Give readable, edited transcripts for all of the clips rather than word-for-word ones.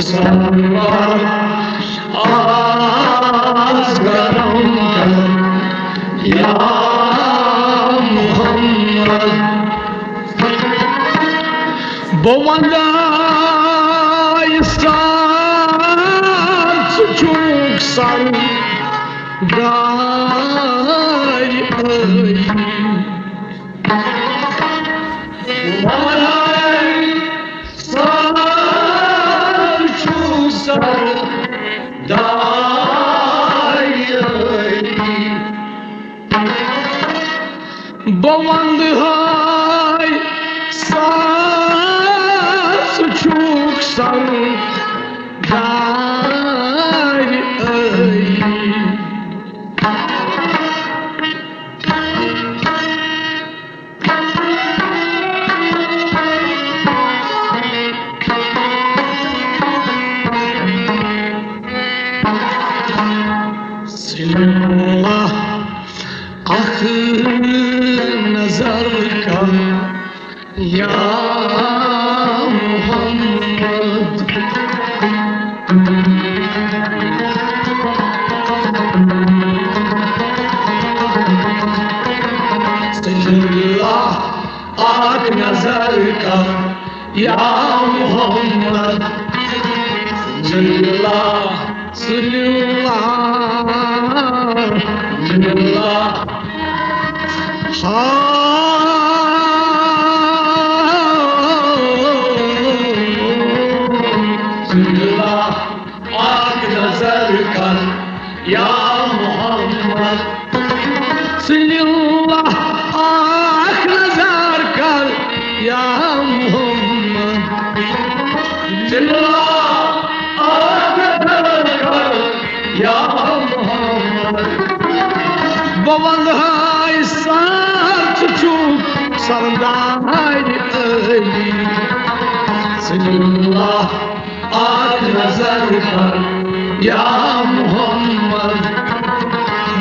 sarvar asgaram ya Muhammad. Bovanda istat çok sargar Bavandı hay saz çok sargar Silullah ahir nazar ka ya Muhammad. Silullah ahir nazar ka ya Muhammad. Silullah Silullah Silullah Silullah ak nazar kar ya Muhammad. Silullah ak nazar kar ya Muhammad. Silullah ak nazar kar ya Muhammad. Baban hay sar çocuk sarıldaydı öyle. Silullah ak nazar kar ya Muhammad.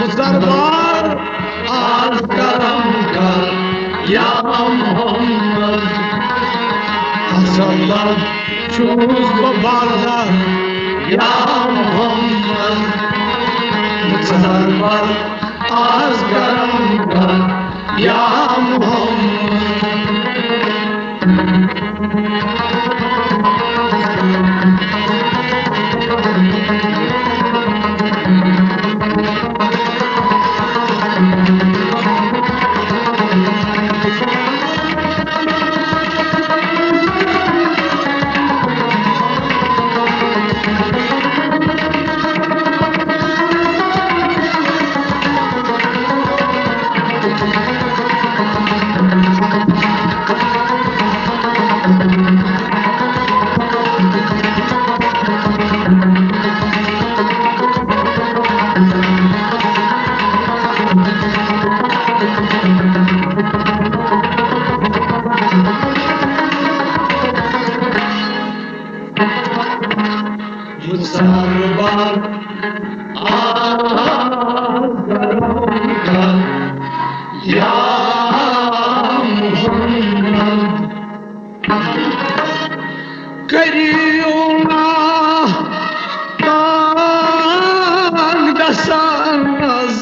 Muzarbar az karam kar ya Muhammad. Hasanlar çuz babarlar ya Muhammad. Muzarbar az karam kar ya Muhammad. Sarvar azgaram ya Muhammad. Kariyona dagdasanaz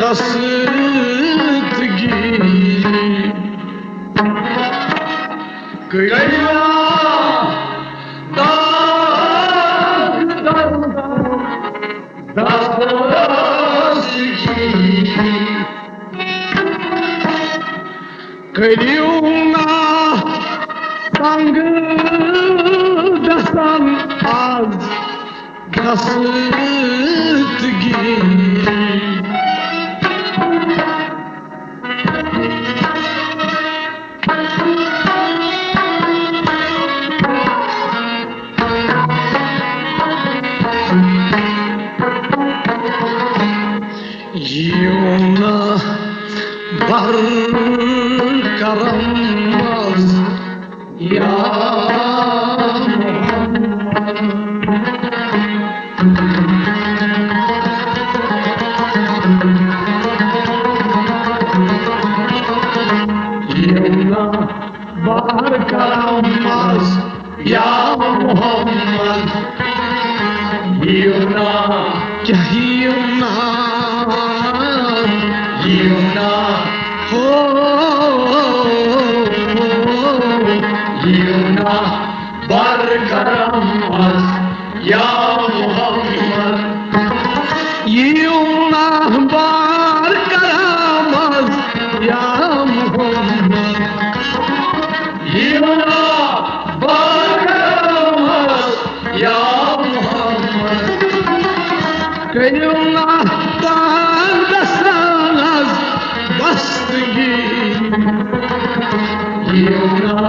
dasıt giri Kariyona Kıyuna sangı dasan az dasıt giri Yuna bar karamaz ya Muhammad. Yuna bar karamaz ya Mohammad यूना चाहिए यूना हो यूना बरकरम अज या मोहम्मद यूना बार करामत या मोहम्मद यूना बरकरम अज या मोहम्मद कयूना तान दसानस बस्तगी यूना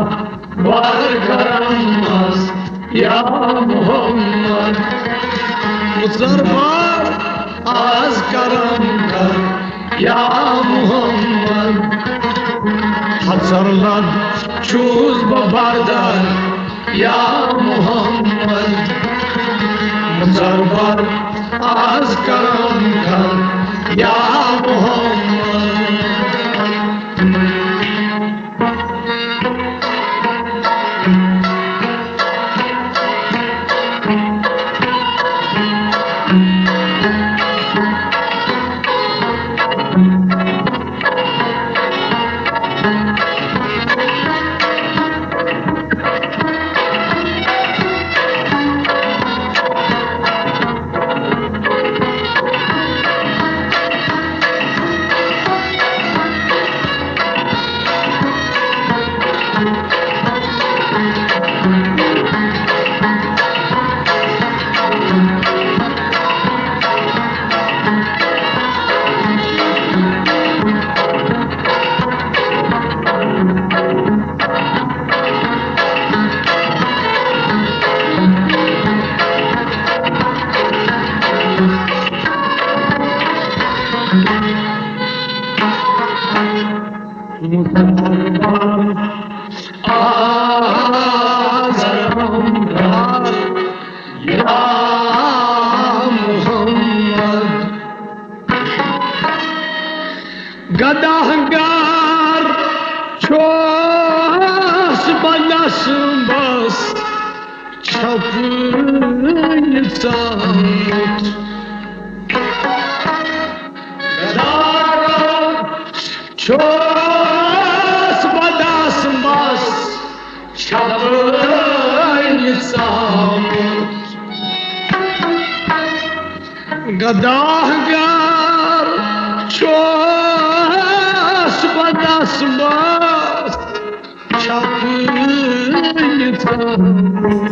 बरकरम अज या मोहम्मद मुसरबार आज करम कर या मोहम्मद हसरलद चूज बबारदार या मोहम्मद मुसरबर आज करम कर या मोहम्मद गदाहगार छोस बनस बस छप सामुत छोस बनस बस छप सामुत गदाहगार छोस बनस बस छप सामुत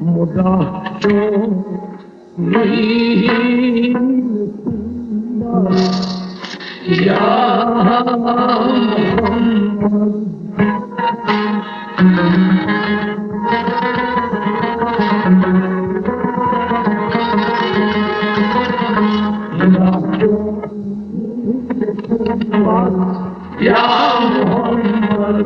मुदा जो नहीं या मोहम्मद या मोहम्मद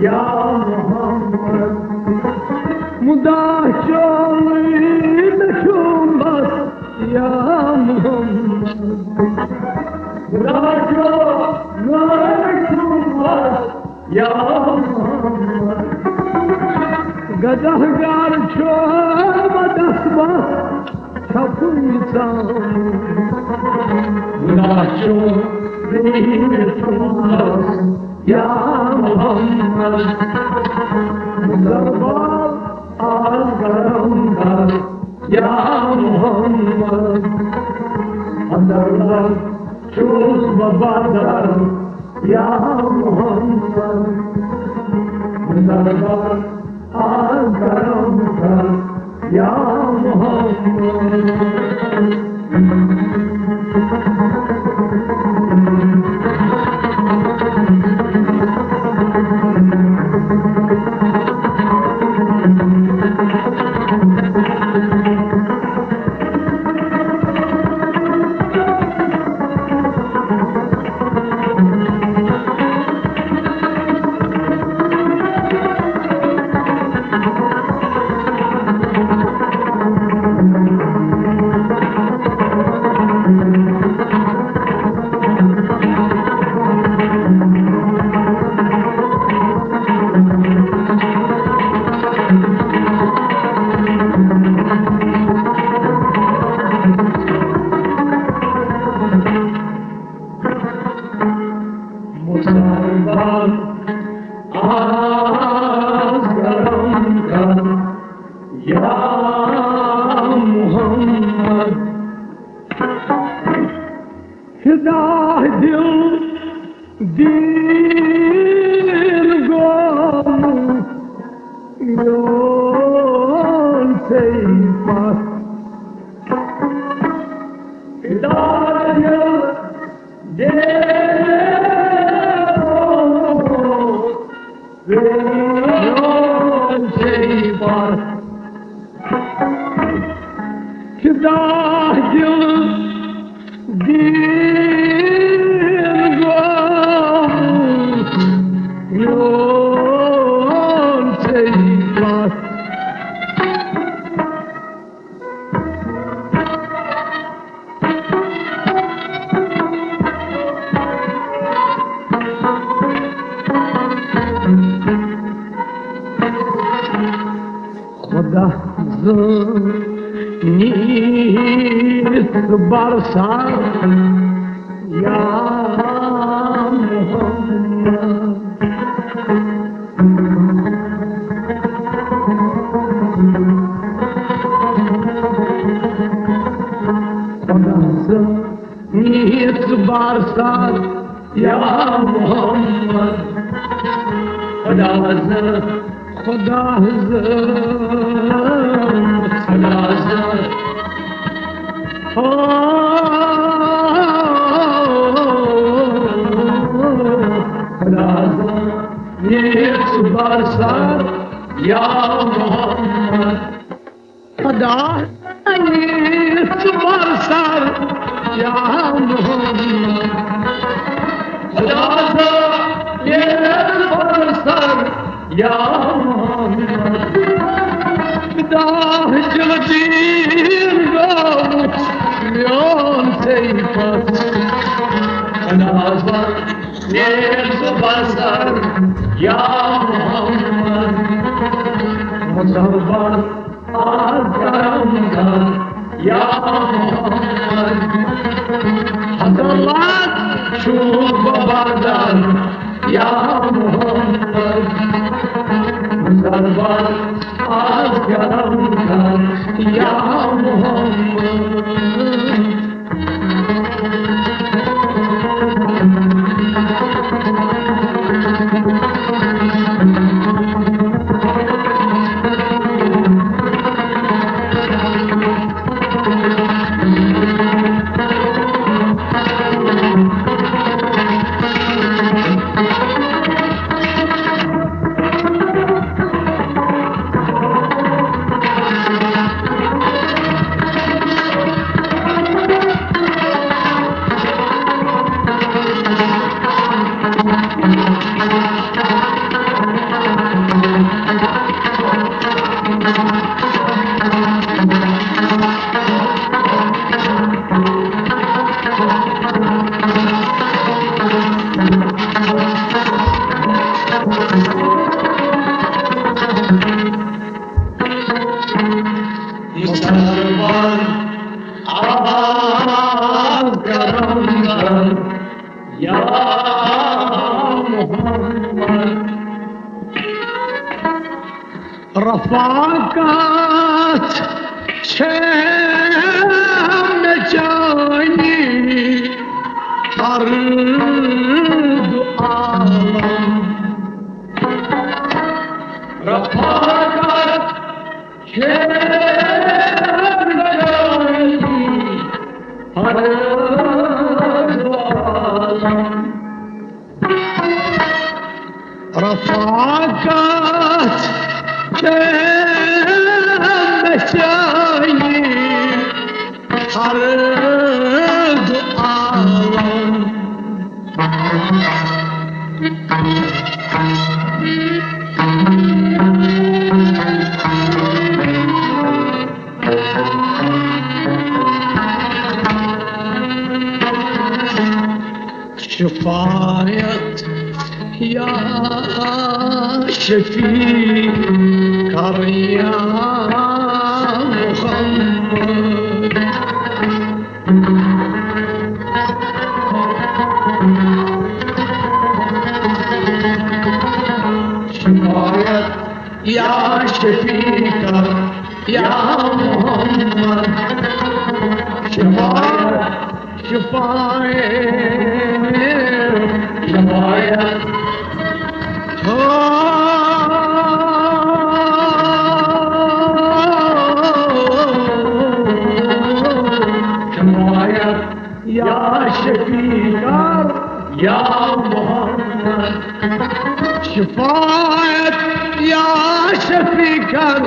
या मोहम्मद मुदाशोन शुंबस या मोहम्मद या मोहम्मद गदहगार छोड़ बदस्मा छपुई नाचो रीन सुंदर या मोहम्मद दरबार आज गरम कर या मोहम्मद अंदर चूस बबादर या मोहम्मद दरबार आज गरम कर या मोहम्मद या Mohammad Hidayet dil din gom yon seyfat Hidayet yon seyfat Hidayet dil din gom yon seyfat Khuda nis barsar ya Muhammad Khuda nis barsar या मोहम्मद खुदा बरसात या मोहम्मद खुदा बरसात या मोहम्मद खुदा ये बरसात या मोहम्मद खुदा जलदीन गावत yon seyfat खुदा ये बरसात या मोहम्मद मुसलमान आजम या मोहम्मद हजरत शुभ बदन या मोहम्मद मुसलमान आजम या मोहम्मद मुसलमान आजम या मोहम्मद रफाकत छेम जानी हर आलम रफाकत छेम जानी हर आलम रफाकत छेम जानी हर आलम شفاعت يا شفيع يا محمد شفاعت يا شفيع شفاعت يا شفيقا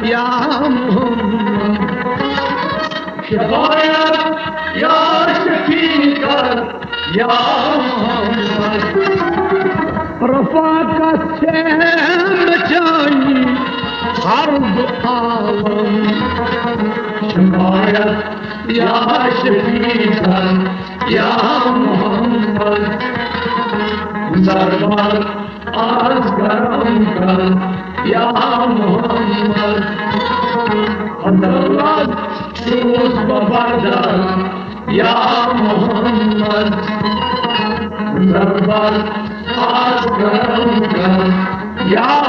يا محمد شفاعت يا شفيقا يا محمد رفاقة مجاني حرب عالم شفاعت يا شفيقا يا محمد دربار از کرم کن یا محمد حضرت شوز ببردن یا محمد دربار از کرم کن یا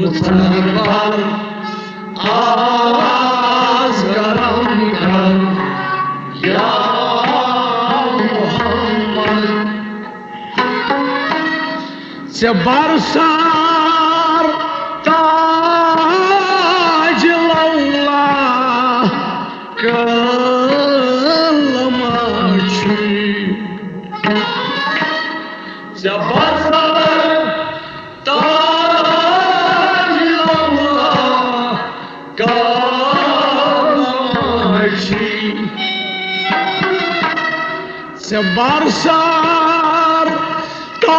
مسلمان آواز گرم کن یا محمد ز برسر تاج الله کلمچی ز برسر تاج الله کلمچی ز برسر تاج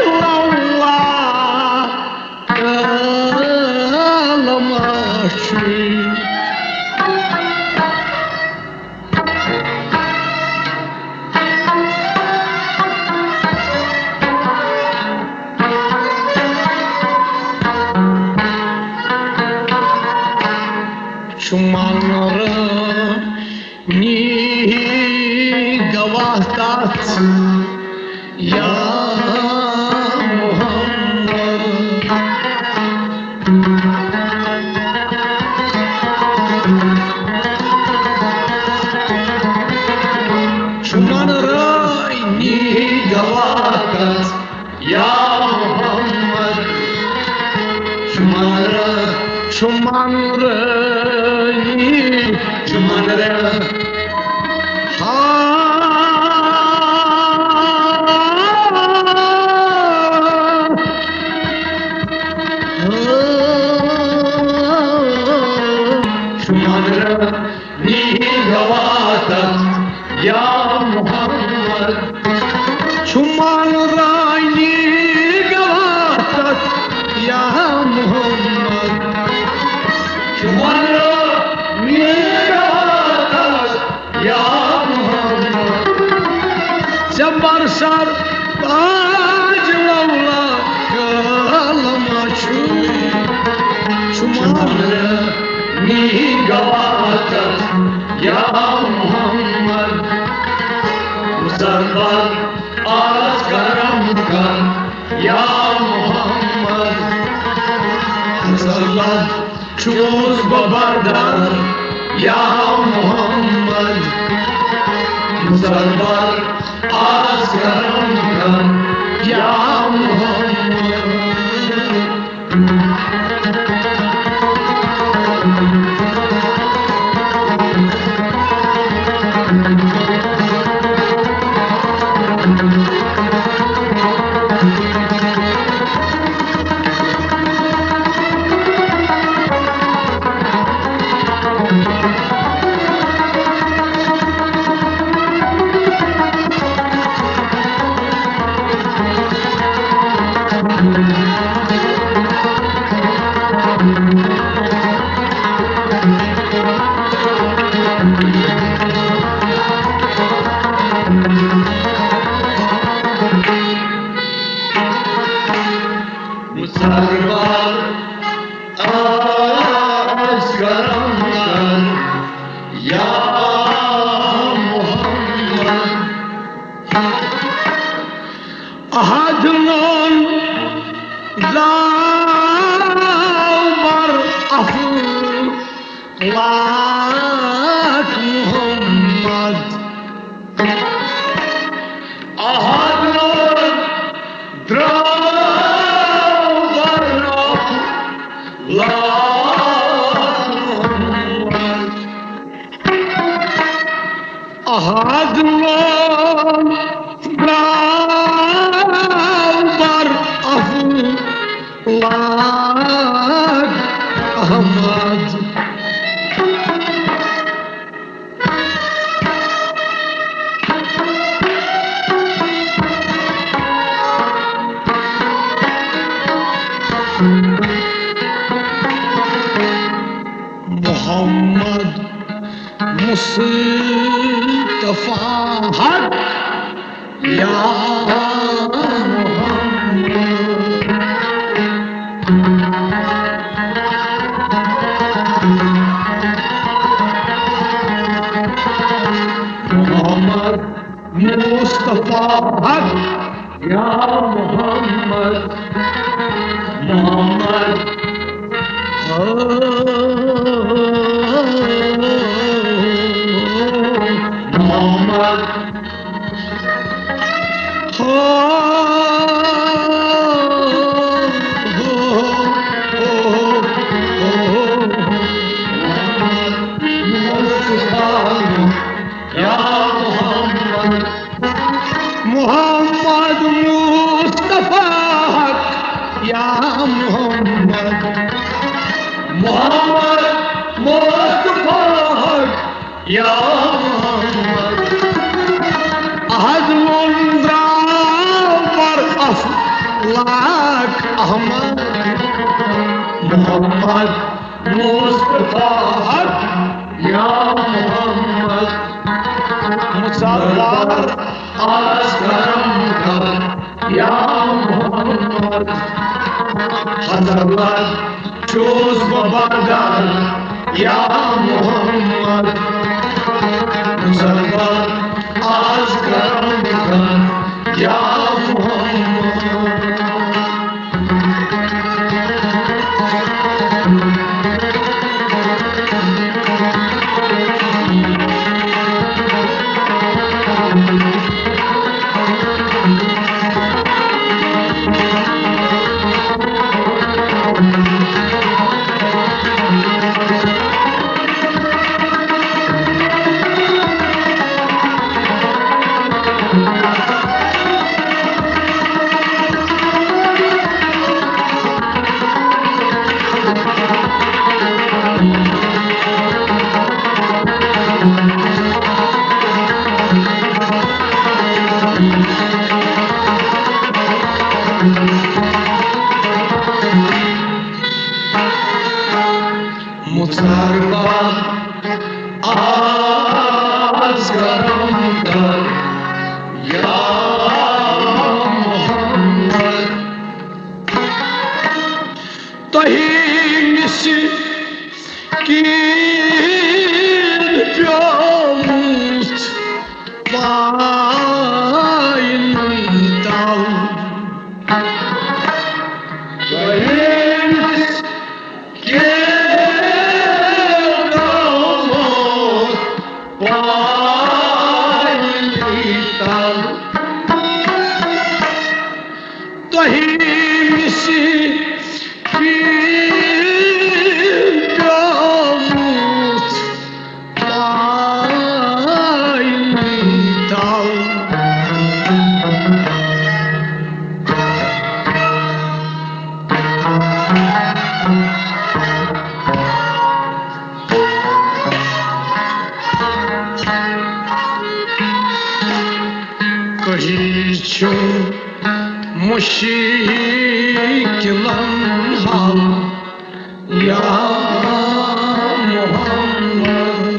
الله کلمچی شمان را نگواهد یا محمد شمان را نگواهد یا محمد شمان را یا محمد شمان رای گواتت یا محمد شمان را میگواتد یا محمد زبر سر تاج مولا کلمچوی شمان را میگواتد یا محمد مسلمان آز کرم کن یا محمد مسلمان چوز ببردن یا محمد مسلمان آز کرم کن یا محمد ahadının var aflak Muhammed ahadın ahadının var aflak Ahmet Muhammed Mustafa Hak ya Muhammed Mustafa Hak ya Muhammed Muhammed Muhammed Muhammed Mustafa Hak ya Muhammed Muhammed Mustafa Hak ya Muhammed ahad mundra var aflak Ahmet Muhammed Mustafa Hak ya Muhammed Musafir askarım ya Muhammed hazırlar çöz babadan ya Muhammed Musafir askarım ya Muhammed Muhtarlar asgarımdan ya Muhammed Dahimisi gireceğimiz bayından Dahimisi Dahimisi gireceğimiz bayından Kıhiçu muşikilan hal ya Muhammed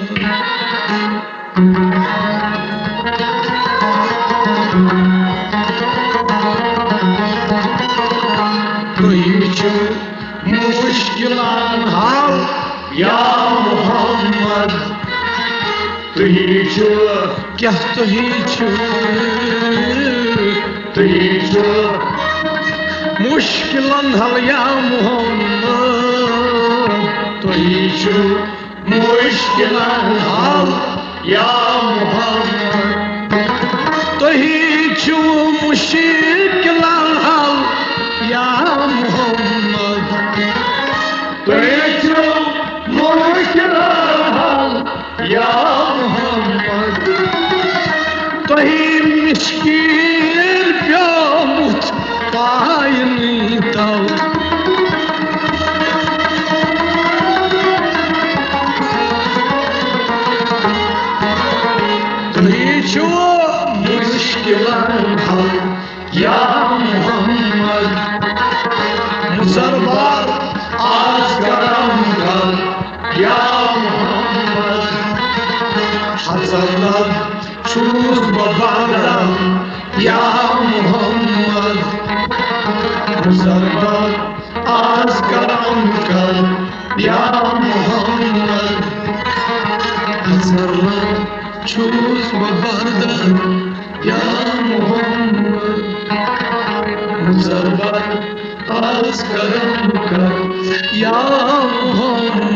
Kıhiçu muşkilan hal ya Muhammed Kıhiçu Kah kıhiçu तुझे मुश्किलन हल या मोहम्मद तुझे मुश्किल हाल या मोहम्मद तुझे मुश्किलन हल या मोहम्मद तुझे मुश्किल हाल या मोहम्मद तुही मिश्किल प्योमुत पायनी तल तुझे मुश्किल हाल या मोहम्मद मुसरबार आज करम कर या मोहम्मद हसरत चूज बबादम या मोहम्मद मुसरबार आज करम कर या मोहम्मद हसरत चूज बबादम या मोहम्मद मुसरबार आज करम कर या मोहम्मद